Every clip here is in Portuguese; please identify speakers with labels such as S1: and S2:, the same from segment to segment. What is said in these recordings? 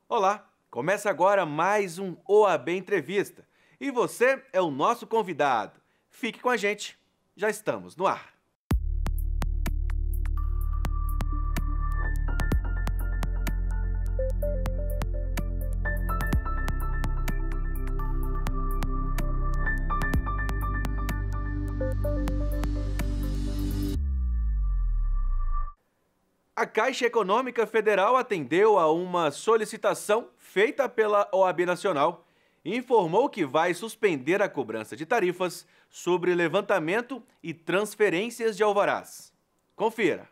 S1: Olá, começa agora mais um OAB Entrevista e você é o nosso convidado. Fique com a gente, já estamos no ar. A Caixa Econômica Federal atendeu a uma solicitação feita pela OAB Nacional e informou que vai suspender a cobrança de tarifas sobre levantamento e transferências de alvarás. Confira.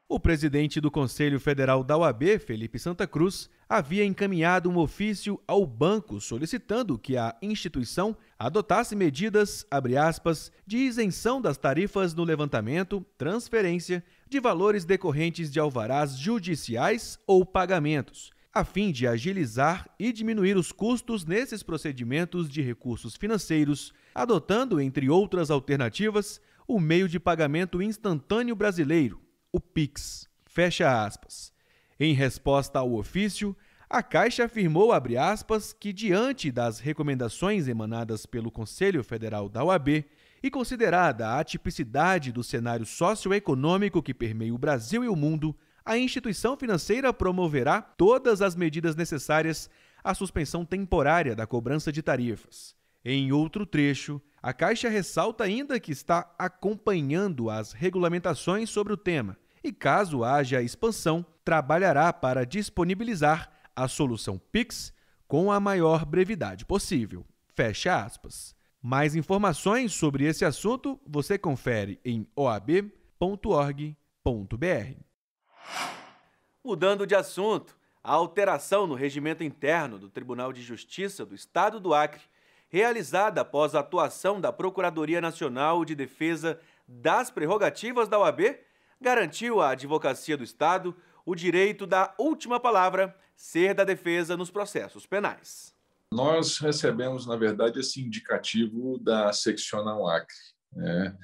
S1: O presidente do Conselho Federal da OAB, Felipe Santa Cruz, havia encaminhado um ofício ao banco solicitando que a instituição adotasse medidas, abre aspas, de isenção das tarifas no levantamento, transferência de valores decorrentes de alvarás judiciais ou pagamentos, a fim de agilizar e diminuir os custos nesses procedimentos de recursos financeiros, adotando, entre outras alternativas, o meio de pagamento instantâneo brasileiro, o Pix. Fecha aspas. Em resposta ao ofício, a Caixa afirmou, abre aspas, que diante das recomendações emanadas pelo Conselho Federal da OAB e considerada a atipicidade do cenário socioeconômico que permeia o Brasil e o mundo, a instituição financeira promoverá todas as medidas necessárias à suspensão temporária da cobrança de tarifas. Em outro trecho, a Caixa ressalta ainda que está acompanhando as regulamentações sobre o tema e, caso haja expansão, trabalhará para disponibilizar a solução Pix com a maior brevidade possível. Fecha aspas. Mais informações sobre esse assunto você confere em oab.org.br. Mudando de assunto, a alteração no regimento interno do Tribunal de Justiça do Estado do Acre, realizada após a atuação da Procuradoria Nacional de Defesa das Prerrogativas da OAB, garantiu à Advocacia do Estado o direito da última palavra ser da defesa nos processos penais.
S2: Nós recebemos, na verdade, esse indicativo da Seccional Acre, né?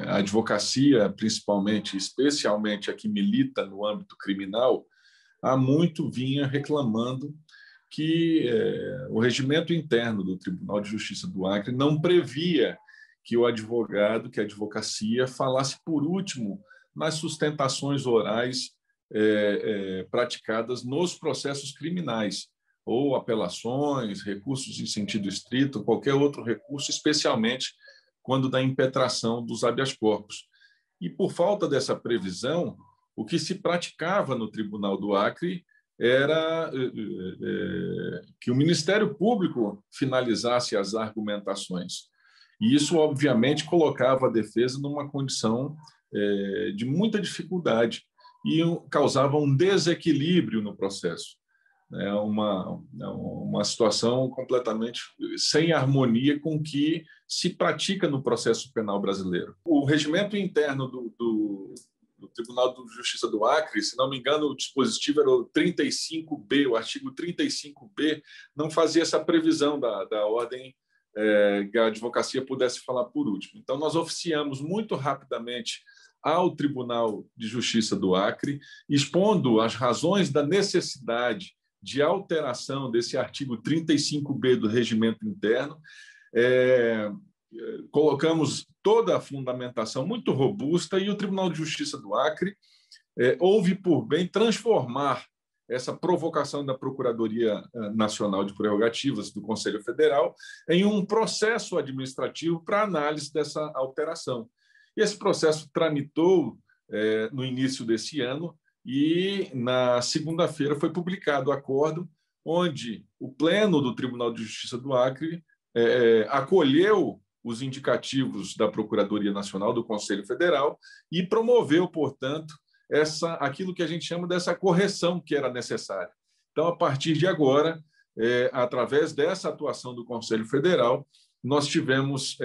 S2: A advocacia, principalmente, especialmente a que milita no âmbito criminal, há muito vinha reclamando que o regimento interno do Tribunal de Justiça do Acre não previa que o advogado, que a advocacia, falasse por último nas sustentações orais praticadas nos processos criminais, ou apelações, recursos em sentido estrito, qualquer outro recurso, especialmente quando da impetração dos habeas corpus. E por falta dessa previsão, o que se praticava no Tribunal do Acre era que o Ministério Público finalizasse as argumentações. E isso, obviamente, colocava a defesa numa condição de muita dificuldade e causava um desequilíbrio no processo. É uma situação completamente sem harmonia com o que se pratica no processo penal brasileiro. O regimento interno do Tribunal de Justiça do Acre, se não me engano, o dispositivo era o 35B, o artigo 35B, não fazia essa previsão da ordem que a advocacia pudesse falar por último. Então, nós oficiamos muito rapidamente ao Tribunal de Justiça do Acre, expondo as razões da necessidade de alteração desse artigo 35B do regimento interno. Colocamos toda a fundamentação muito robusta e o Tribunal de Justiça do Acre houve por bem transformar essa provocação da Procuradoria Nacional de Prerrogativas do Conselho Federal em um processo administrativo para análise dessa alteração. E esse processo tramitou no início desse ano e, na segunda-feira, foi publicado o acordo onde o Pleno do Tribunal de Justiça do Acre acolheu os indicativos da Procuradoria Nacional do Conselho Federal e promoveu, portanto, aquilo que a gente chama dessa correção que era necessária. Então, a partir de agora, através dessa atuação do Conselho Federal, nós tivemos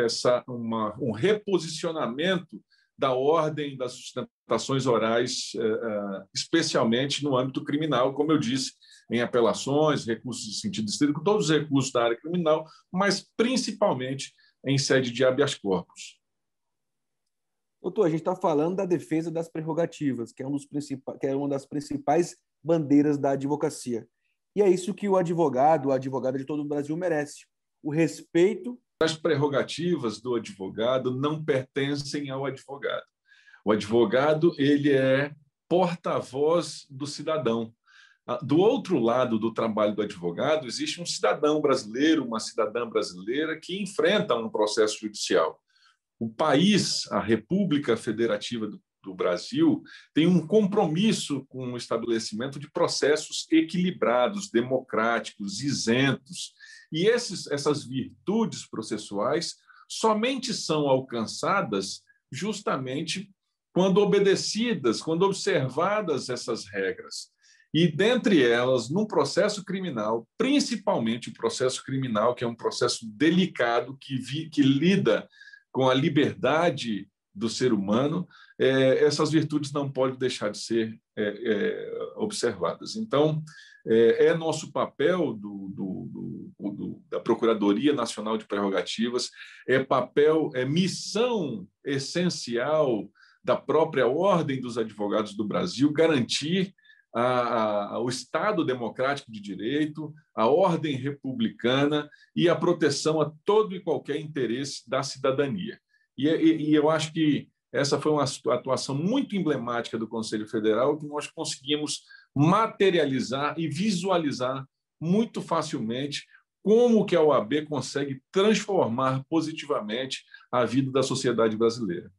S2: um reposicionamento da ordem das sustentações orais, especialmente no âmbito criminal, como eu disse, em apelações, recursos de sentido estrito, todos os recursos da área criminal, mas principalmente em sede de habeas corpus.
S1: Doutor, a gente está falando da defesa das prerrogativas, que é uma das principais bandeiras da advocacia. E é isso que o advogado, a advogada de todo o Brasil merece. O respeito.
S2: As prerrogativas do advogado não pertencem ao advogado. O advogado, ele é porta-voz do cidadão. Do outro lado do trabalho do advogado, existe um cidadão brasileiro, uma cidadã brasileira que enfrenta um processo judicial. O país, a República Federativa do Brasil, tem um compromisso com o estabelecimento de processos equilibrados, democráticos, isentos. E essas virtudes processuais somente são alcançadas justamente quando obedecidas, quando observadas essas regras. E, dentre elas, num processo criminal, principalmente o processo criminal, que é um processo delicado, que lida com a liberdade do ser humano, essas virtudes não podem deixar de ser observadas. Então, é nosso papel da Procuradoria Nacional de Prerrogativas, é missão essencial da própria Ordem dos Advogados do Brasil garantir o Estado democrático de direito, a ordem republicana e a proteção a todo e qualquer interesse da cidadania. E eu acho que essa foi uma atuação muito emblemática do Conselho Federal, que nós conseguimos materializar e visualizar muito facilmente como que a OAB consegue transformar positivamente a vida da sociedade brasileira.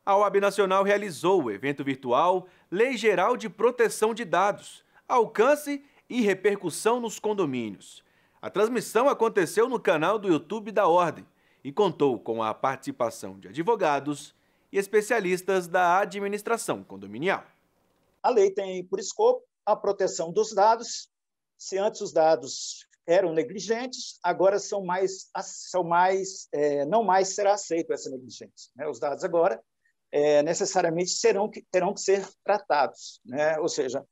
S1: A OAB Nacional realizou o evento virtual Lei Geral de Proteção de Dados, alcance e repercussão nos condomínios. A transmissão aconteceu no canal do YouTube da Ordem e contou com a participação de advogados e especialistas da administração condominial.
S3: A lei tem por escopo a proteção dos dados. Se antes os dados eram negligentes, agora não mais será aceito essa negligência. Os dados agora necessariamente terão que ser tratados, ou seja,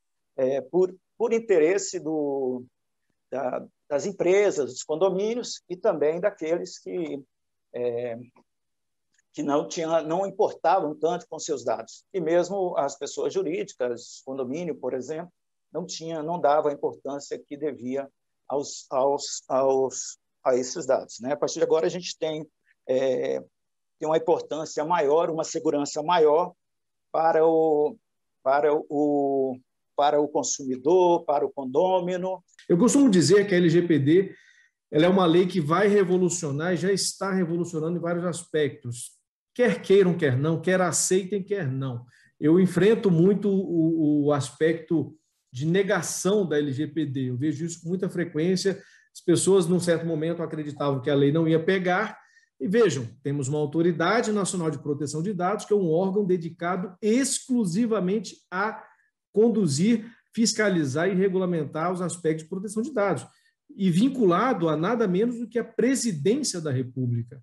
S3: por interesse das empresas, dos condomínios e também daqueles que não importavam tanto com seus dados. E mesmo as pessoas jurídicas, condomínio, por exemplo, não dava a importância que devia a esses dados. A partir de agora, a gente tem uma importância maior, uma segurança maior para o consumidor, para o condômino.
S4: Eu costumo dizer que a LGPD ela é uma lei que vai revolucionar e já está revolucionando em vários aspectos. Quer queiram, quer não, quer aceitem, quer não. Eu enfrento muito o aspecto de negação da LGPD. Eu vejo isso com muita frequência. As pessoas, num certo momento, acreditavam que a lei não ia pegar. E vejam, temos uma Autoridade Nacional de Proteção de Dados, que é um órgão dedicado exclusivamente a conduzir, fiscalizar e regulamentar os aspectos de proteção de dados, e vinculado a nada menos do que a Presidência da República.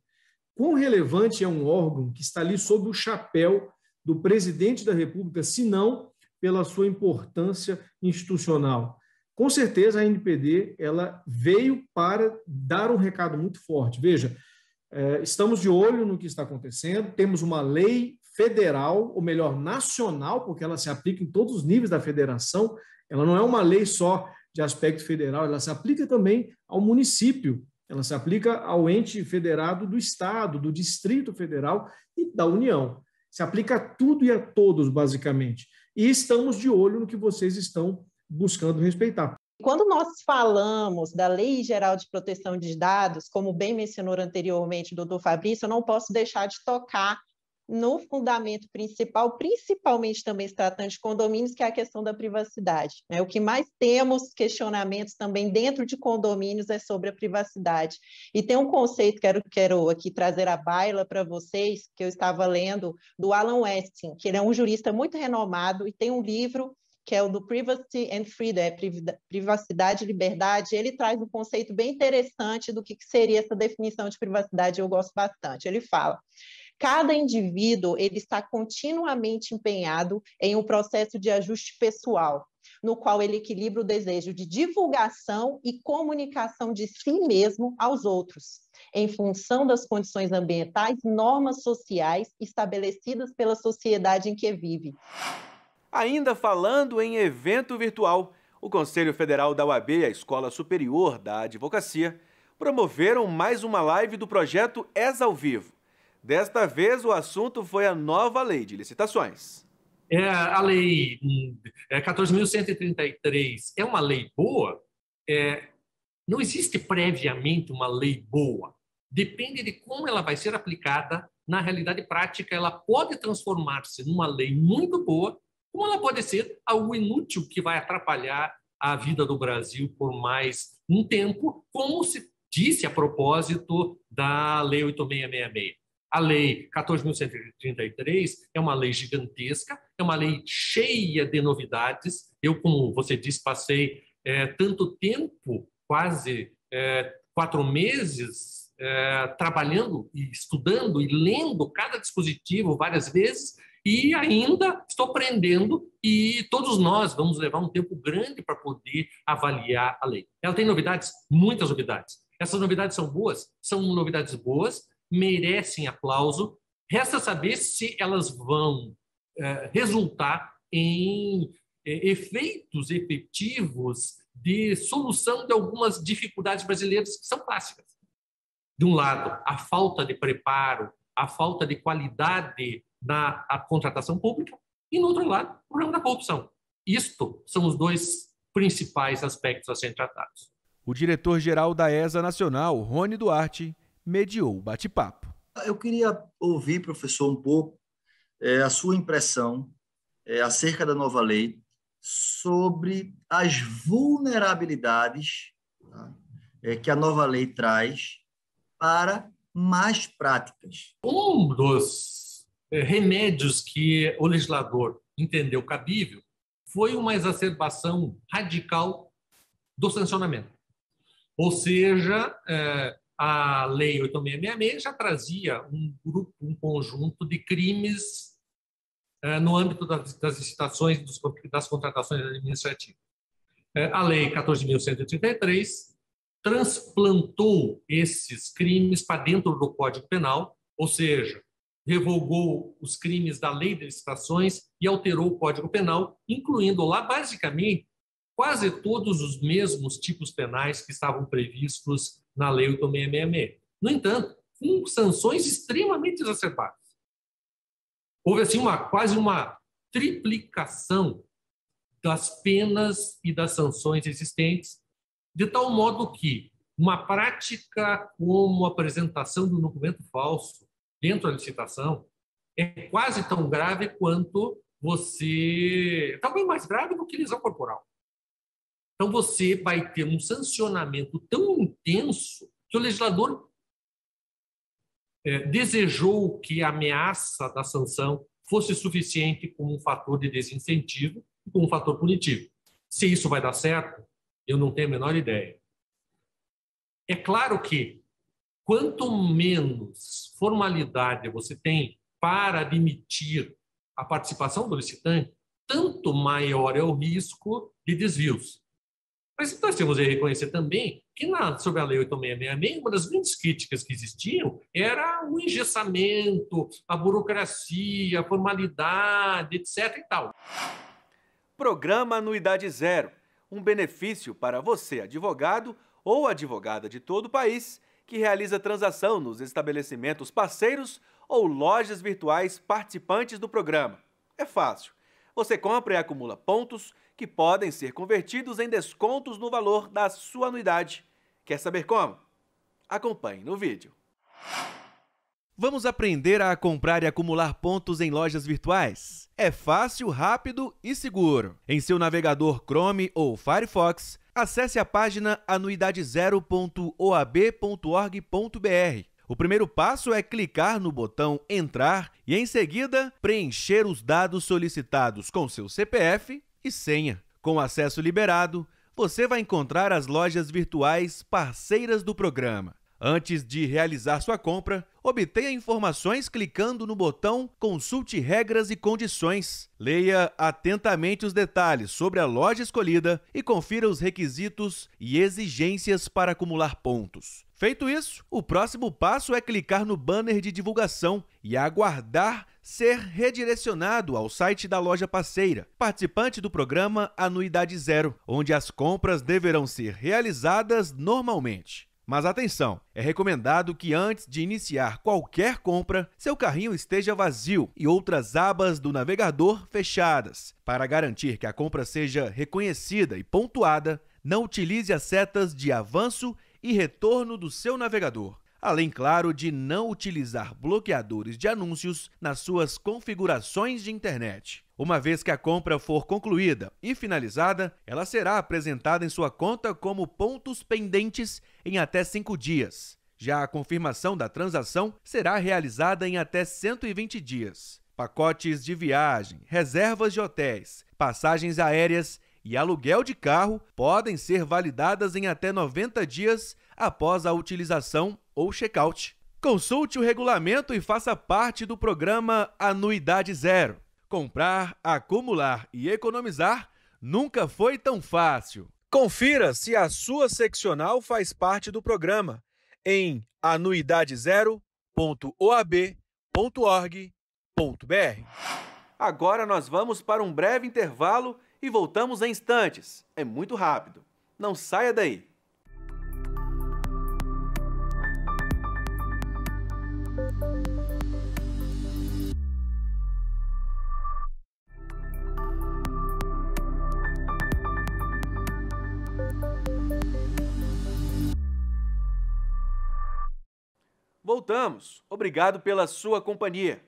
S4: Quão relevante é um órgão que está ali sob o chapéu do Presidente da República, se não pela sua importância institucional? Com certeza, a NPD ela veio para dar um recado muito forte. Veja, estamos de olho no que está acontecendo, temos uma lei federal, ou melhor, nacional, porque ela se aplica em todos os níveis da federação, ela não é uma lei só de aspecto federal, ela se aplica também ao município, ela se aplica ao ente federado do Estado, do Distrito Federal e da União. Se aplica a tudo e a todos, basicamente. E estamos de olho no que vocês estão buscando respeitar.
S5: Quando nós falamos da Lei Geral de Proteção de Dados, como bem mencionou anteriormente o doutor Fabrício, eu não posso deixar de tocar no fundamento principal, principalmente também se tratando de condomínios, que é a questão da privacidade. O que mais temos questionamentos também dentro de condomínios é sobre a privacidade. E tem um conceito que quero aqui trazer à baila para vocês, que eu estava lendo, do Alan Westin, que ele é um jurista muito renomado e tem um livro que é o do Privacy and Freedom, privacidade e liberdade. Ele traz um conceito bem interessante do que seria essa definição de privacidade, eu gosto bastante. Ele fala: cada indivíduo ele está continuamente empenhado em um processo de ajuste pessoal, no qual ele equilibra o desejo de divulgação e comunicação de si mesmo aos outros, em função das condições ambientais, normas sociais estabelecidas pela sociedade em que vive.
S1: Ainda falando em evento virtual, o Conselho Federal da UAB e a Escola Superior da Advocacia promoveram mais uma live do projeto ES ao Vivo. Desta vez, o assunto foi a nova lei de licitações.
S6: A lei 14.133 é uma lei boa? Não existe previamente uma lei boa. Depende de como ela vai ser aplicada na realidade prática. Ela pode transformar-se numa lei muito boa, como ela pode ser algo inútil que vai atrapalhar a vida do Brasil por mais um tempo, como se disse a propósito da Lei 8666. A Lei 14.133 é uma lei gigantesca, é uma lei cheia de novidades. Eu, como você disse, passei tanto tempo, quase 4 meses, trabalhando e estudando e lendo cada dispositivo várias vezes, e ainda estou aprendendo, e todos nós vamos levar um tempo grande para poder avaliar a lei. Ela tem novidades, muitas novidades. Essas novidades são boas? São novidades boas, merecem aplauso. Resta saber se elas vão resultar em efeitos efetivos de solução de algumas dificuldades brasileiras que são clássicas. De um lado, a falta de preparo, a falta de qualidade na contratação pública, e, no outro lado, o problema da corrupção. Isto são os dois principais aspectos a serem tratados.
S1: O diretor-geral da ESA Nacional, Rony Duarte, mediou o bate-papo.
S7: Eu queria ouvir, professor, um pouco a sua impressão acerca da nova lei sobre as vulnerabilidades que a nova lei traz para más práticas.
S6: Um dos remédios que o legislador entendeu cabível foi uma exacerbação radical do sancionamento. Ou seja, a Lei 8666 já trazia um conjunto de crimes no âmbito das licitações das contratações administrativas. A Lei 14.133 transplantou esses crimes para dentro do Código Penal, ou seja, revogou os crimes da Lei de Licitações e alterou o Código Penal, incluindo lá, basicamente, quase todos os mesmos tipos penais que estavam previstos na Lei 8666. No entanto, com sanções extremamente exacerbadas. Houve assim quase uma triplicação das penas e das sanções existentes, de tal modo que uma prática como a apresentação de um documento falso dentro da licitação é quase tão grave quanto talvez mais grave do que lesão corporal. Então, você vai ter um sancionamento tão intenso que o legislador desejou que a ameaça da sanção fosse suficiente como um fator de desincentivo e como um fator punitivo. Se isso vai dar certo, eu não tenho a menor ideia. É claro que quanto menos formalidade você tem para admitir a participação do licitante, tanto maior é o risco de desvios. Mas nós temos que reconhecer também que, sobre a Lei 8666, uma das grandes críticas que existiam era o engessamento, a burocracia, a formalidade, etc. e tal.
S1: Programa Anuidade Zero, um benefício para você, advogado ou advogada de todo o país, que realiza transação nos estabelecimentos parceiros ou lojas virtuais participantes do programa. É fácil. Você compra e acumula pontos que podem ser convertidos em descontos no valor da sua anuidade. Quer saber como? Acompanhe no vídeo. Vamos aprender a comprar e acumular pontos em lojas virtuais? É fácil, rápido e seguro. Em seu navegador Chrome ou Firefox, acesse a página anuidadezero.oab.org.br. O primeiro passo é clicar no botão Entrar e, em seguida, preencher os dados solicitados com seu CPF e senha. Com acesso liberado, você vai encontrar as lojas virtuais parceiras do programa. Antes de realizar sua compra, obtenha informações clicando no botão Consulte regras e condições. Leia atentamente os detalhes sobre a loja escolhida e confira os requisitos e exigências para acumular pontos. Feito isso, o próximo passo é clicar no banner de divulgação e aguardar ser redirecionado ao site da loja parceira, participante do programa Anuidade Zero, onde as compras deverão ser realizadas normalmente. Mas atenção, é recomendado que antes de iniciar qualquer compra, seu carrinho esteja vazio e outras abas do navegador fechadas. Para garantir que a compra seja reconhecida e pontuada, não utilize as setas de avanço e retorno do seu navegador. Além, claro, de não utilizar bloqueadores de anúncios nas suas configurações de internet. Uma vez que a compra for concluída e finalizada, ela será apresentada em sua conta como pontos pendentes em até 5 dias. Já a confirmação da transação será realizada em até 120 dias. Pacotes de viagem, reservas de hotéis, passagens aéreas e aluguel de carro podem ser validadas em até 90 dias após a utilização ou check-out. Consulte o regulamento e faça parte do programa Anuidade Zero. Comprar, acumular e economizar nunca foi tão fácil. Confira se a sua seccional faz parte do programa em anuidadezero.oab.org.br. Agora nós vamos para um breve intervalo e voltamos em instantes. É muito rápido. Não saia daí. Voltamos. Obrigado pela sua companhia.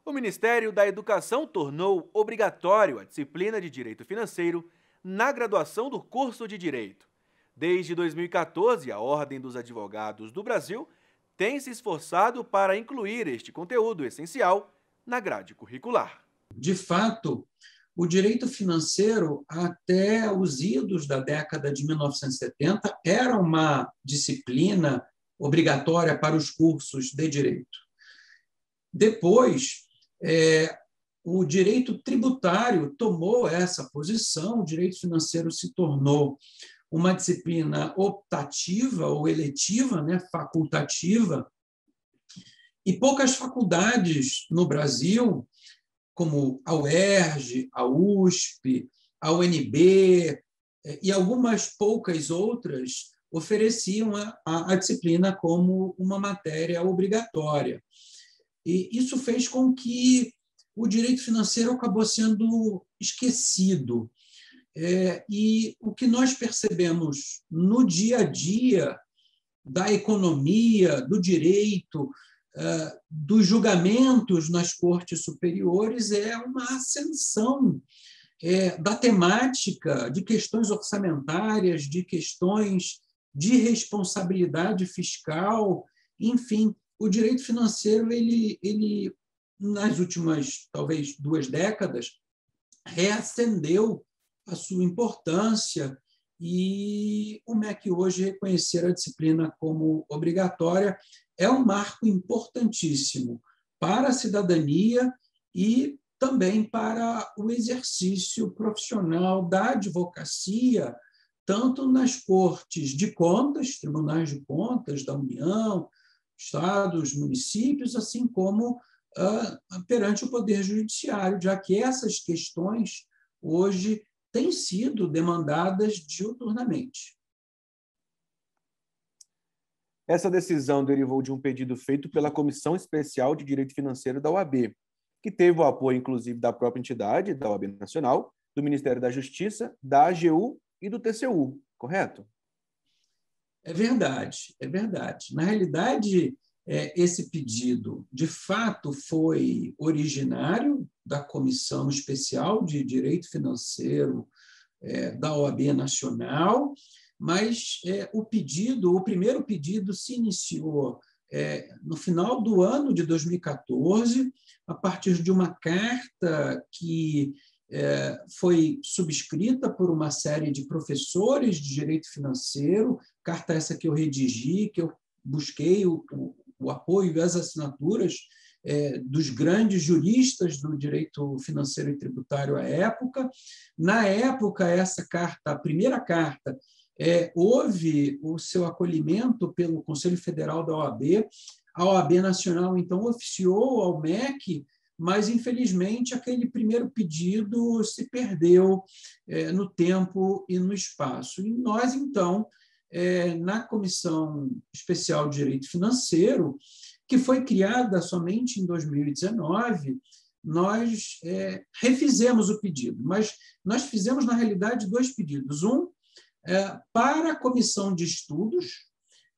S1: O Ministério da Educação tornou obrigatório a disciplina de Direito Financeiro na graduação do curso de Direito. Desde 2014, a Ordem dos Advogados do Brasil tem se esforçado para incluir este conteúdo essencial na grade curricular.
S8: De fato, o direito financeiro, até os idos da década de 1970, era uma disciplina obrigatória para os cursos de direito. Depois, o direito tributário tomou essa posição, o direito financeiro se tornou uma disciplina optativa ou eletiva, facultativa, e poucas faculdades no Brasil, como a UERJ, a USP, a UNB e algumas poucas outras, ofereciam a disciplina como uma matéria obrigatória. E isso fez com que o direito financeiro acabou sendo esquecido. E o que nós percebemos no dia a dia da economia, do direito, dos julgamentos nas cortes superiores é uma ascensão da temática de questões orçamentárias, de questões de responsabilidade fiscal, enfim, o direito financeiro, ele nas últimas, talvez, 2 décadas, reacendeu a sua importância e o MEC hoje reconhecer a disciplina como obrigatória é um marco importantíssimo para a cidadania e também para o exercício profissional da advocacia, tanto nas cortes de contas, tribunais de contas da União, estados, municípios, assim como perante o Poder Judiciário, já que essas questões hoje têm sido demandadas diuturnamente.
S1: Essa decisão derivou de um pedido feito pela Comissão Especial de Direito Financeiro da OAB, que teve o apoio, inclusive, da própria entidade, da OAB Nacional, do Ministério da Justiça, da AGU e do TCU, correto?
S8: É verdade, é verdade. Na realidade, esse pedido, de fato, foi originário da Comissão Especial de Direito Financeiro da OAB Nacional, mas o primeiro pedido se iniciou no final do ano de 2014, a partir de uma carta que foi subscrita por uma série de professores de direito financeiro, carta essa que eu redigi, que eu busquei o apoio e as assinaturas dos grandes juristas do direito financeiro e tributário à época. Na época, essa carta, a primeira carta, houve o seu acolhimento pelo Conselho Federal da OAB. A OAB Nacional, então, oficiou ao MEC, mas, infelizmente, aquele primeiro pedido se perdeu no tempo e no espaço. E nós, então, na Comissão Especial de Direito Financeiro, que foi criada somente em 2019, nós refizemos o pedido, mas nós fizemos, na realidade, 2 pedidos. Um, para a Comissão de Estudos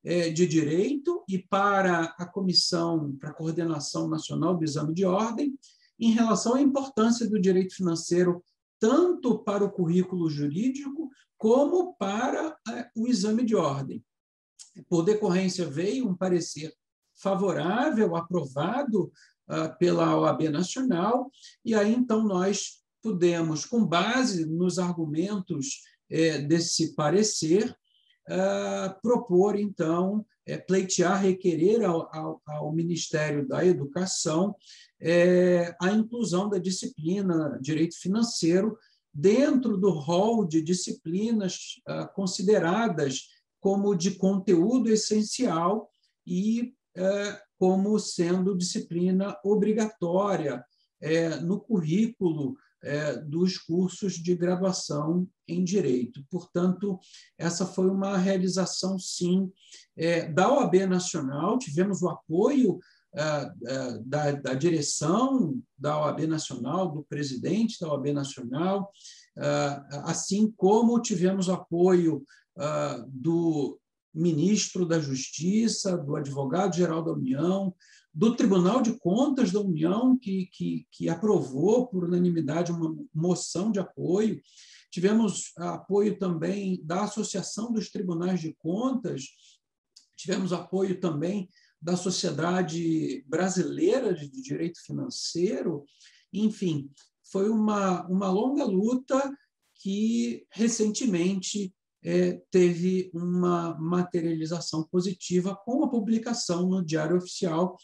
S8: de Direito e para a Comissão para a Coordenação Nacional do Exame de Ordem, em relação à importância do direito financeiro, tanto para o currículo jurídico como para o exame de ordem. Por decorrência, veio um parecer favorável, aprovado pela OAB Nacional, e aí, então, nós pudemos, com base nos argumentos desse parecer, propor, então, pleitear, requerer ao Ministério da Educação a inclusão da disciplina Direito Financeiro dentro do rol de disciplinas consideradas como de conteúdo essencial e como sendo disciplina obrigatória no currículo dos cursos de graduação em Direito. Portanto, essa foi uma realização, sim, da OAB Nacional. Tivemos o apoio da direção da OAB Nacional, do presidente da OAB Nacional, assim como tivemos o apoio do ministro da Justiça, do advogado-geral da União, do Tribunal de Contas da União, que aprovou por unanimidade uma moção de apoio. Tivemos apoio também da Associação dos Tribunais de Contas, tivemos apoio também da Sociedade Brasileira de Direito Financeiro. Enfim, foi uma longa luta que, recentemente, teve uma materialização positiva com a publicação no Diário Oficial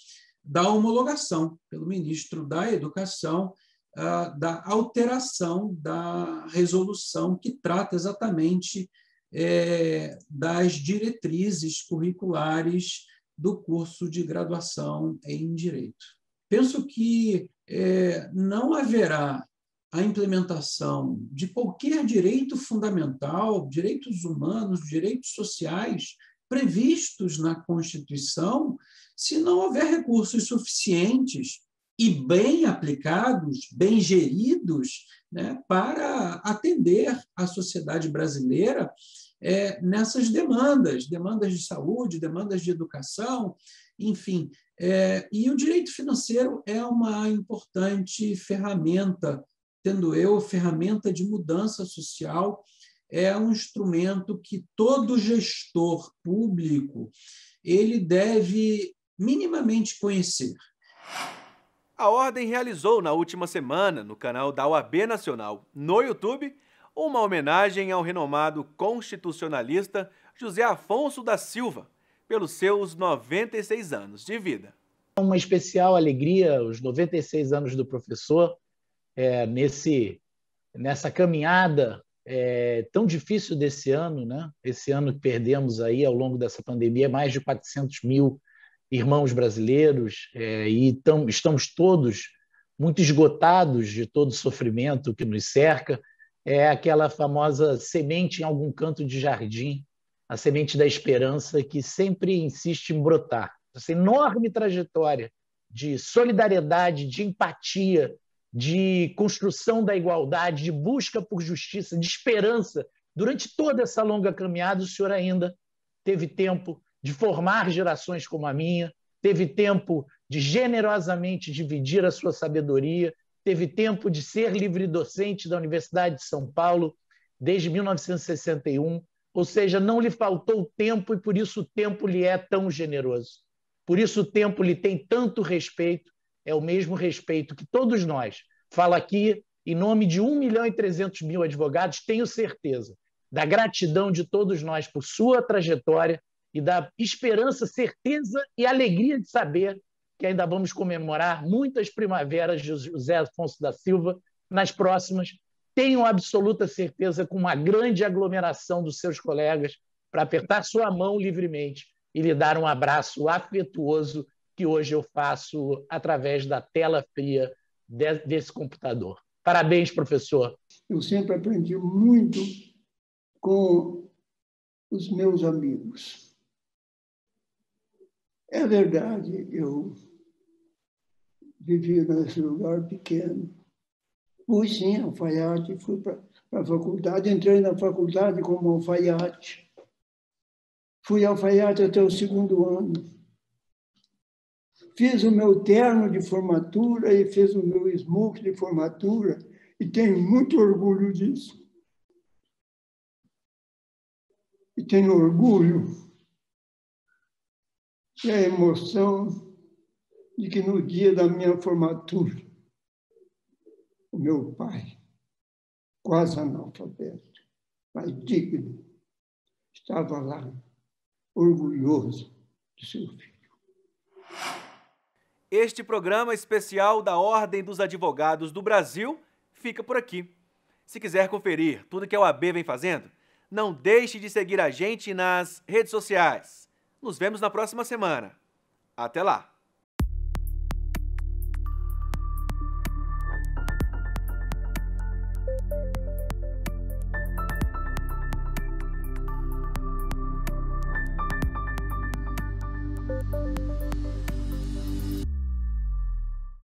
S8: da homologação pelo ministro da Educação da alteração da resolução que trata exatamente das diretrizes curriculares do curso de graduação em Direito. Penso que não haverá a implementação de qualquer direito fundamental, direitos humanos, direitos sociais previstos na Constituição, se não houver recursos suficientes e bem aplicados, bem geridos, né, para atender a sociedade brasileira nessas demandas de saúde, demandas de educação, enfim. E o direito financeiro é uma importante ferramenta, tendo eu, ferramenta de mudança social, é um instrumento que todo gestor público ele deve minimamente conhecer.
S1: A Ordem realizou na última semana, no canal da OAB Nacional, no YouTube, uma homenagem ao renomado constitucionalista José Afonso da Silva, pelos seus 96 anos de vida.
S9: Uma especial alegria, os 96 anos do professor, nessa caminhada tão difícil desse ano, né? Esse ano que perdemos aí, ao longo dessa pandemia, mais de 400 mil irmãos brasileiros, e estamos todos muito esgotados de todo o sofrimento que nos cerca. É aquela famosa semente em algum canto de jardim, a semente da esperança que sempre insiste em brotar. Essa enorme trajetória de solidariedade, de empatia, de construção da igualdade, de busca por justiça, de esperança. Durante toda essa longa caminhada, o senhor ainda teve tempo de formar gerações como a minha, teve tempo de generosamente dividir a sua sabedoria, teve tempo de ser livre-docente da Universidade de São Paulo desde 1961, ou seja, não lhe faltou tempo e por isso o tempo lhe é tão generoso. Por isso o tempo lhe tem tanto respeito, é o mesmo respeito que todos nós, falo aqui em nome de 1.300.000 advogados, tenho certeza da gratidão de todos nós por sua trajetória e da esperança, certeza e alegria de saber que ainda vamos comemorar muitas primaveras de José Afonso da Silva nas próximas tenho absoluta certeza, com uma grande aglomeração dos seus colegas, para apertar sua mão livremente e lhe dar um abraço afetuoso que hoje eu faço através da tela fria desse computador. Parabéns, professor.
S10: Eu sempre aprendi muito com os meus amigos. É verdade, eu vivia nesse lugar pequeno. Fui sim, alfaiate, fui para a faculdade, entrei na faculdade como alfaiate. Fui alfaiate até o 2º ano. Fiz o meu terno de formatura e fiz o meu smoke de formatura e tenho muito orgulho disso. E tenho orgulho e a emoção de que no dia da minha formatura, o meu pai, quase analfabeto, mas digno, estava lá, orgulhoso de seu filho.
S1: Este programa especial da Ordem dos Advogados do Brasil fica por aqui. Se quiser conferir tudo que a OAB vem fazendo, não deixe de seguir a gente nas redes sociais. Nos vemos na próxima semana. Até lá!